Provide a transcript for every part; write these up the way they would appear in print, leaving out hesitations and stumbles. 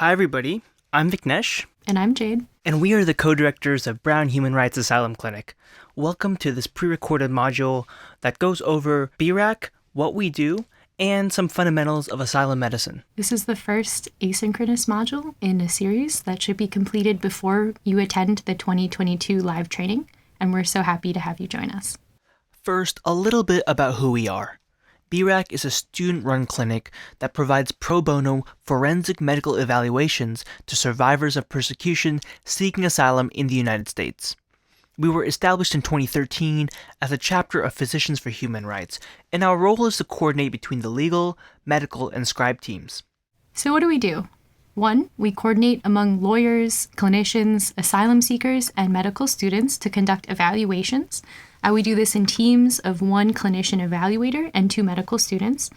Hi everybody, I'm Viknesh. And I'm Jade. And we are the co-directors of Brown Human Rights Asylum Clinic. Welcome to this pre-recorded module that goes over BRAC, what we do, and some fundamentals of asylum medicine. This is the first asynchronous module in a series that should be completed before you attend the 2022 live training, and we're so happy to have you join us. First, a little bit about who we are. BRAC is a student-run clinic that provides pro bono forensic medical evaluations to survivors of persecution seeking asylum in the United States. We were established in 2013 as a chapter of Physicians for Human Rights, and our role is to coordinate between the legal, medical, and scribe teams. So what do? 1, we coordinate among lawyers, clinicians, asylum seekers, and medical students to conduct evaluations. We do this in teams of 1 clinician evaluator and 2 medical students.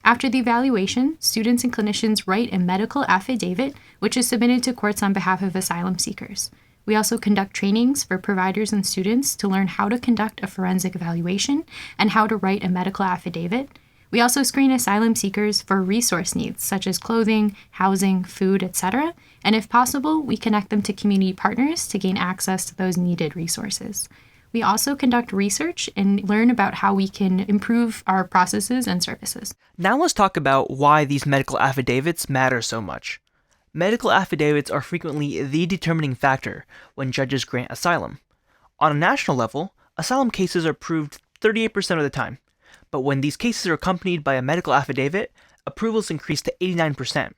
After the evaluation, students and clinicians write a medical affidavit, which is submitted to courts on behalf of asylum seekers. We also conduct trainings for providers and students to learn how to conduct a forensic evaluation and how to write a medical affidavit. We also screen asylum seekers for resource needs, such as clothing, housing, food, etc. And if possible, we connect them to community partners to gain access to those needed resources. We also conduct research and learn about how we can improve our processes and services. Now let's talk about why these medical affidavits matter so much. Medical affidavits are frequently the determining factor when judges grant asylum. On a national level, asylum cases are approved 38% of the time, but when these cases are accompanied by a medical affidavit, approvals increase to 89%.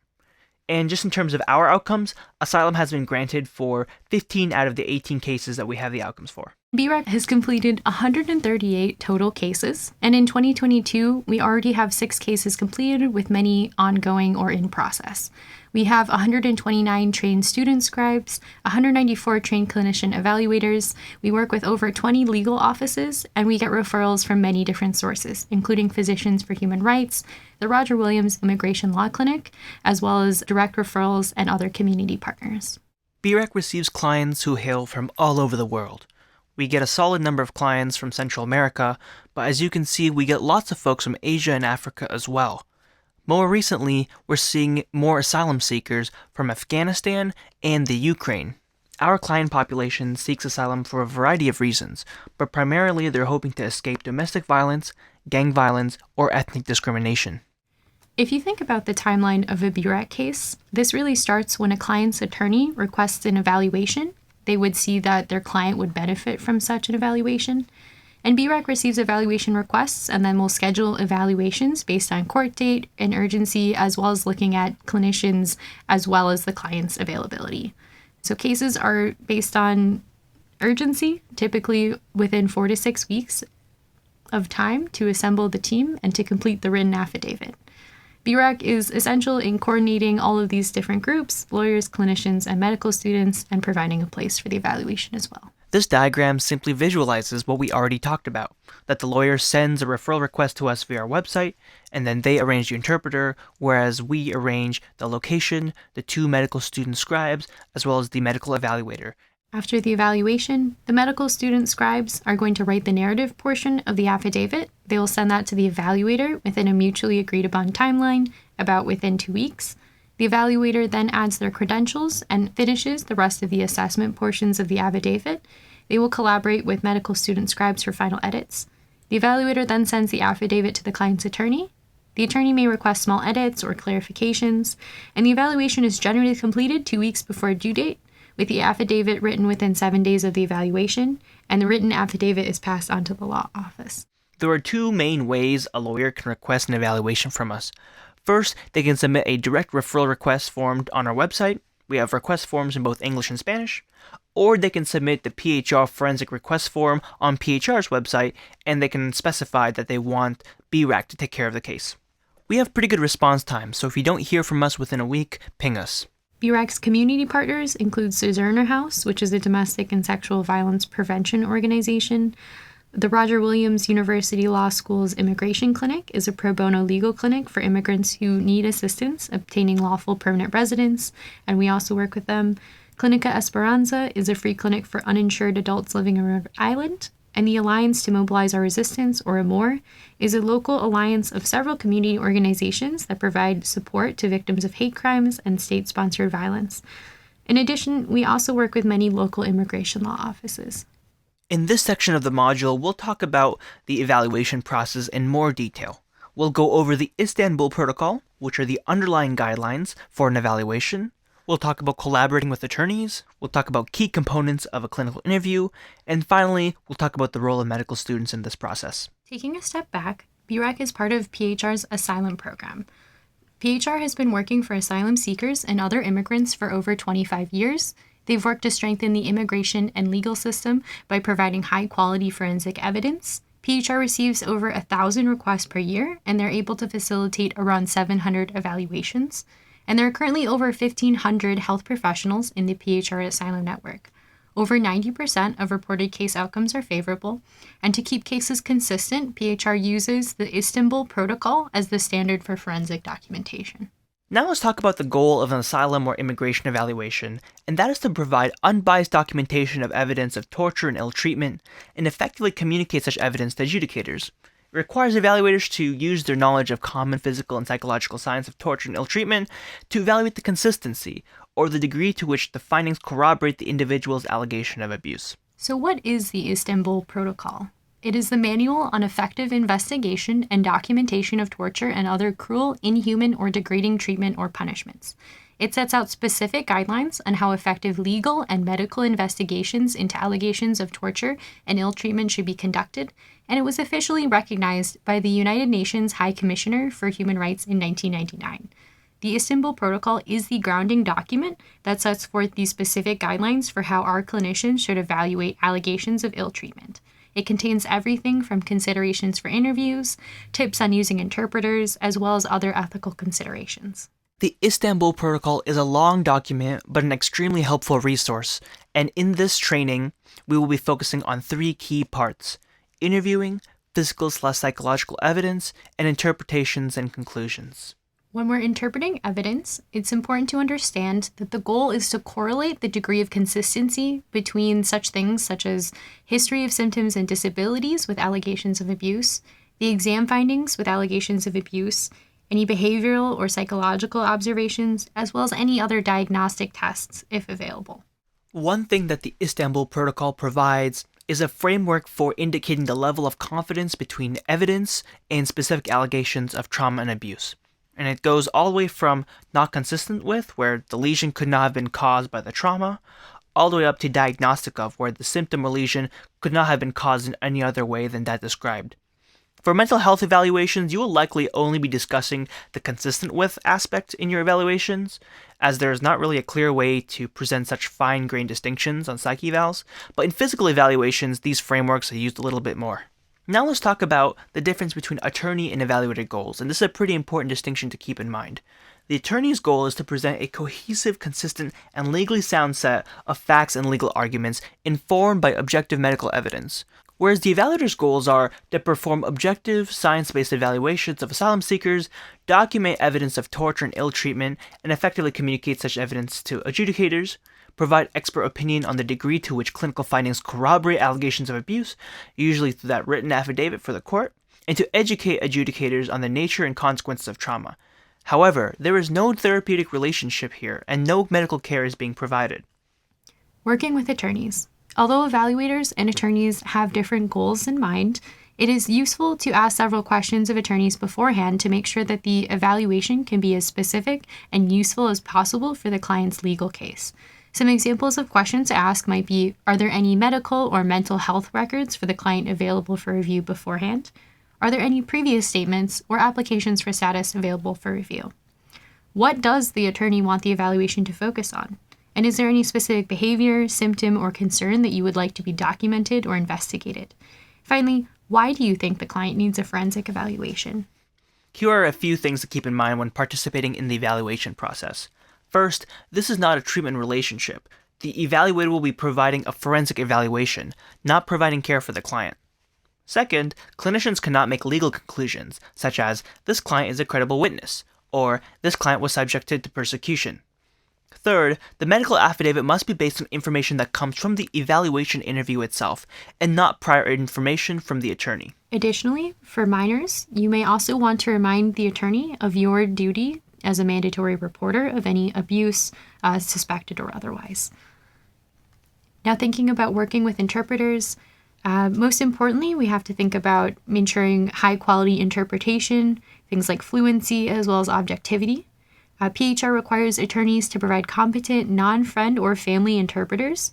And just in terms of our outcomes, asylum has been granted for 15 out of the 18 cases that we have the outcomes for. BRAC has completed 138 total cases, and in 2022, we already have 6 cases completed with many ongoing or in process. We have 129 trained student scribes, 194 trained clinician evaluators, we work with over 20 legal offices, and we get referrals from many different sources, including Physicians for Human Rights, the Roger Williams Immigration Law Clinic, as well as direct referrals and other community partners. BRAC receives clients who hail from all over the world. We get a solid number of clients from Central America, but as you can see, we get lots of folks from Asia and Africa as well. More recently, we're seeing more asylum seekers from Afghanistan and the Ukraine. Our client population seeks asylum for a variety of reasons, but primarily they're hoping to escape domestic violence, gang violence, or ethnic discrimination. If you think about the timeline of a BRAC case, this really starts when a client's attorney requests an evaluation. They would see that their client would benefit from such an evaluation. And BRAC receives evaluation requests and then will schedule evaluations based on court date and urgency, as well as looking at clinicians as well as the client's availability. So cases are based on urgency, typically within 4 to 6 weeks of time to assemble the team and to complete the written affidavit. BRAC is essential in coordinating all of these different groups, lawyers, clinicians, and medical students, and providing a place for the evaluation as well. This diagram simply visualizes what we already talked about, that the lawyer sends a referral request to us via our website, and then they arrange the interpreter, whereas we arrange the location, the 2 medical student scribes, as well as the medical evaluator. After the evaluation, the medical student scribes are going to write the narrative portion of the affidavit. They will send that to the evaluator within a mutually agreed upon timeline, about within 2 weeks. The evaluator then adds their credentials and finishes the rest of the assessment portions of the affidavit. They will collaborate with medical student scribes for final edits. The evaluator then sends the affidavit to the client's attorney. The attorney may request small edits or clarifications, and the evaluation is generally completed 2 weeks before due date, with the affidavit written within 7 days of the evaluation, and the written affidavit is passed on to the law office. There are 2 main ways a lawyer can request an evaluation from us. First, they can submit a direct referral request form on our website. We have request forms in both English and Spanish. Or they can submit the PHR forensic request form on PHR's website, and they can specify that they want BRAC to take care of the case. We have pretty good response time, so if you don't hear from us within a week, ping us. BRAC's community partners include Zerner House, which is a domestic and sexual violence prevention organization. The Roger Williams University Law School's Immigration Clinic is a pro bono legal clinic for immigrants who need assistance obtaining lawful permanent residence, and we also work with them. Clinica Esperanza is a free clinic for uninsured adults living on Rhode Island. And the Alliance to Mobilize Our Resistance, or AMOR, is a local alliance of several community organizations that provide support to victims of hate crimes and state-sponsored violence. In addition, we also work with many local immigration law offices. In this section of the module, we'll talk about the evaluation process in more detail. We'll go over the Istanbul Protocol, which are the underlying guidelines for an evaluation. We'll talk about collaborating with attorneys, we'll talk about key components of a clinical interview, and finally, we'll talk about the role of medical students in this process. Taking a step back, BRAC is part of PHR's Asylum program. PHR has been working for asylum seekers and other immigrants for over 25 years. They've worked to strengthen the immigration and legal system by providing high-quality forensic evidence. PHR receives over 1,000 requests per year, and they're able to facilitate around 700 evaluations. And there are currently over 1,500 health professionals in the PHR Asylum network. Over 90% of reported case outcomes are favorable, and to keep cases consistent, PHR uses the Istanbul Protocol as the standard for forensic documentation. Now let's talk about the goal of an asylum or immigration evaluation, and that is to provide unbiased documentation of evidence of torture and ill treatment, and effectively communicate such evidence to adjudicators. It requires evaluators to use their knowledge of common physical and psychological signs of torture and ill treatment to evaluate the consistency, or the degree to which the findings corroborate the individual's allegation of abuse. So what is the Istanbul Protocol? It is the manual on effective investigation and documentation of torture and other cruel, inhuman, or degrading treatment or punishments. It sets out specific guidelines on how effective legal and medical investigations into allegations of torture and ill treatment should be conducted, and it was officially recognized by the United Nations High Commissioner for Human Rights in 1999. The Istanbul Protocol is the grounding document that sets forth these specific guidelines for how our clinicians should evaluate allegations of ill treatment. It contains everything from considerations for interviews, tips on using interpreters, as well as other ethical considerations. The Istanbul Protocol is a long document, but an extremely helpful resource, and in this training, we will be focusing on 3 key parts: interviewing, physical/psychological evidence, and interpretations and conclusions. When we're interpreting evidence, it's important to understand that the goal is to correlate the degree of consistency between such things such as history of symptoms and disabilities with allegations of abuse, the exam findings with allegations of abuse, any behavioral or psychological observations, as well as any other diagnostic tests if available. One thing that the Istanbul Protocol provides is a framework for indicating the level of confidence between evidence and specific allegations of trauma and abuse. And it goes all the way from not consistent with, where the lesion could not have been caused by the trauma, all the way up to diagnostic of, where the symptom or lesion could not have been caused in any other way than that described. For mental health evaluations, you will likely only be discussing the consistent with aspect in your evaluations, as there is not really a clear way to present such fine-grained distinctions on psych evals, but in physical evaluations, these frameworks are used a little bit more. Now let's talk about the difference between attorney and evaluator goals, and this is a pretty important distinction to keep in mind. The attorney's goal is to present a cohesive, consistent, and legally sound set of facts and legal arguments informed by objective medical evidence, whereas the evaluator's goals are to perform objective, science-based evaluations of asylum seekers, document evidence of torture and ill treatment, and effectively communicate such evidence to adjudicators, provide expert opinion on the degree to which clinical findings corroborate allegations of abuse, usually through that written affidavit for the court, and to educate adjudicators on the nature and consequences of trauma. However, there is no therapeutic relationship here, and no medical care is being provided. Working with attorneys. Although evaluators and attorneys have different goals in mind, it is useful to ask several questions of attorneys beforehand to make sure that the evaluation can be as specific and useful as possible for the client's legal case. Some examples of questions to ask might be, are there any medical or mental health records for the client available for review beforehand? Are there any previous statements or applications for status available for review? What does the attorney want the evaluation to focus on? And is there any specific behavior, symptom, or concern that you would like to be documented or investigated? Finally, why do you think the client needs a forensic evaluation? Here are a few things to keep in mind when participating in the evaluation process. First, this is not a treatment relationship. The evaluator will be providing a forensic evaluation, not providing care for the client. Second, clinicians cannot make legal conclusions, such as, this client is a credible witness, or this client was subjected to persecution. Third, the medical affidavit must be based on information that comes from the evaluation interview itself, and not prior information from the attorney. Additionally, for minors, you may also want to remind the attorney of your duty as a mandatory reporter of any abuse, suspected or otherwise. Now, thinking about working with interpreters, most importantly, we have to think about ensuring high-quality interpretation, things like fluency as well as objectivity. PHR requires attorneys to provide competent non-friend or family interpreters.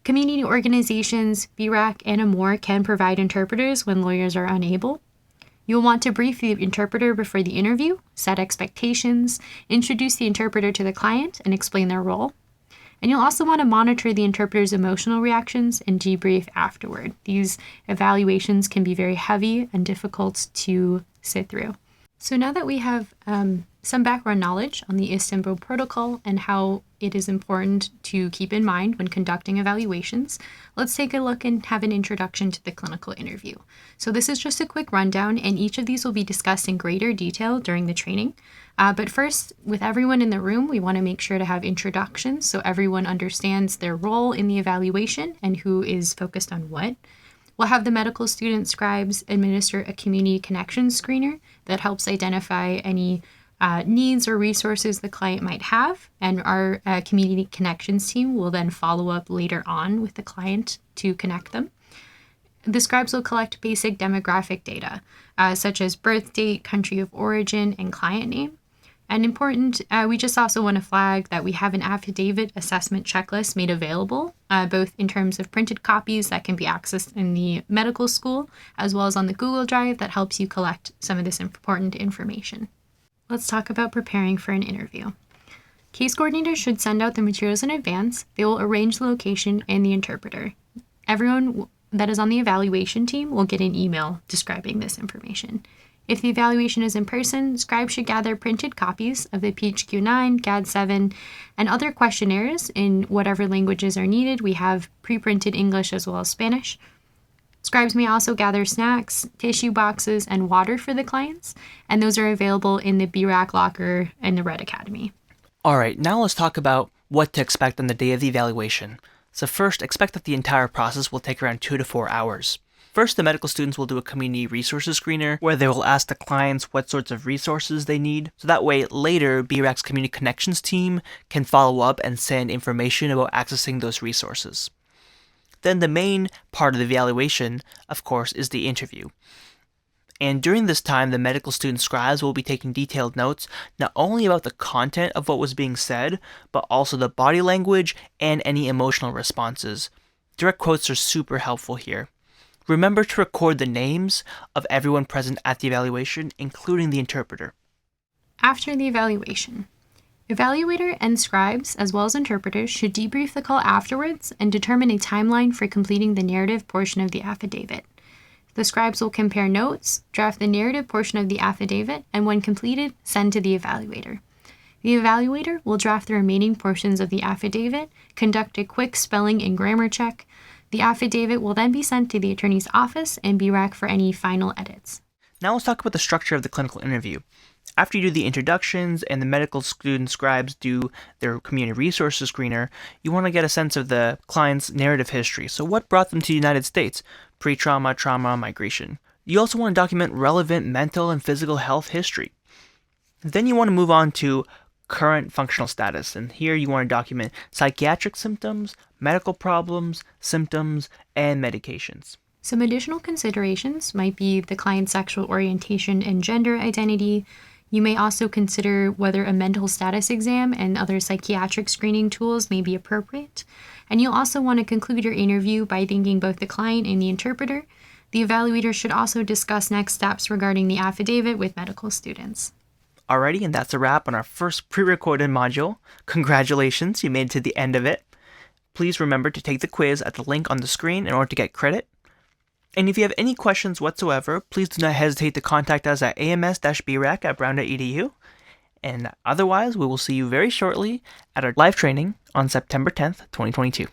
Community organizations, BRAC, and more can provide interpreters when lawyers are unable. You'll want to brief the interpreter before the interview, set expectations, introduce the interpreter to the client, and explain their role. And you'll also want to monitor the interpreter's emotional reactions and debrief afterward. These evaluations can be very heavy and difficult to sit through. So now that we have some background knowledge on the Istanbul Protocol and how it is important to keep in mind when conducting evaluations, let's take a look and have an introduction to the clinical interview. So this is just a quick rundown, and each of these will be discussed in greater detail during the training. But first, with everyone in the room, we want to make sure to have introductions so everyone understands their role in the evaluation and who is focused on what. We'll have the medical student scribes administer a community connections screener that helps identify any needs or resources the client might have, and our community connections team will then follow up later on with the client to connect them. The scribes will collect basic demographic data, such as birth date, country of origin, and client name. And important, we just also want to flag that we have an affidavit assessment checklist made available, both in terms of printed copies that can be accessed in the medical school, as well as on the Google Drive that helps you collect some of this important information. Let's talk about preparing for an interview. Case coordinators should send out the materials in advance. They will arrange the location and the interpreter. Everyone that is on the evaluation team will get an email describing this information. If the evaluation is in person, scribes should gather printed copies of the PHQ-9, GAD-7, and other questionnaires in whatever languages are needed. We have pre-printed English as well as Spanish. Scribes may also gather snacks, tissue boxes, and water for the clients, and those are available in the BRAC locker in the Red Academy. Alright, now let's talk about what to expect on the day of the evaluation. So first, expect that the entire process will take around 2 to 4 hours. First, the medical students will do a community resources screener where they will ask the clients what sorts of resources they need. So that way, later, BRAC's community connections team can follow up and send information about accessing those resources. Then the main part of the evaluation, of course, is the interview. And during this time, the medical student scribes will be taking detailed notes, not only about the content of what was being said, but also the body language and any emotional responses. Direct quotes are super helpful here. Remember to record the names of everyone present at the evaluation, including the interpreter. After the evaluation, evaluator and scribes, as well as interpreters, should debrief the call afterwards and determine a timeline for completing the narrative portion of the affidavit. The scribes will compare notes, draft the narrative portion of the affidavit, and when completed, send to the evaluator. The evaluator will draft the remaining portions of the affidavit, conduct a quick spelling and grammar check. The affidavit will then be sent to the attorney's office and BRAC for any final edits. Now let's talk about the structure of the clinical interview. After you do the introductions and the medical student scribes do their community resources screener, you want to get a sense of the client's narrative history. So what brought them to the United States? Pre-trauma, trauma, migration. You also want to document relevant mental and physical health history. Then you want to move on to current functional status, and here you want to document psychiatric symptoms, medical problems, symptoms, and medications. Some additional considerations might be the client's sexual orientation and gender identity. You may also consider whether a mental status exam and other psychiatric screening tools may be appropriate. And you'll also want to conclude your interview by thanking both the client and the interpreter. The evaluator should also discuss next steps regarding the affidavit with medical students. Alrighty, and that's a wrap on our first pre-recorded module. Congratulations, you made it to the end of it. Please remember to take the quiz at the link on the screen in order to get credit. And if you have any questions whatsoever, please do not hesitate to contact us at ams-brac@brown.edu. And otherwise, we will see you very shortly at our live training on September 10th, 2022.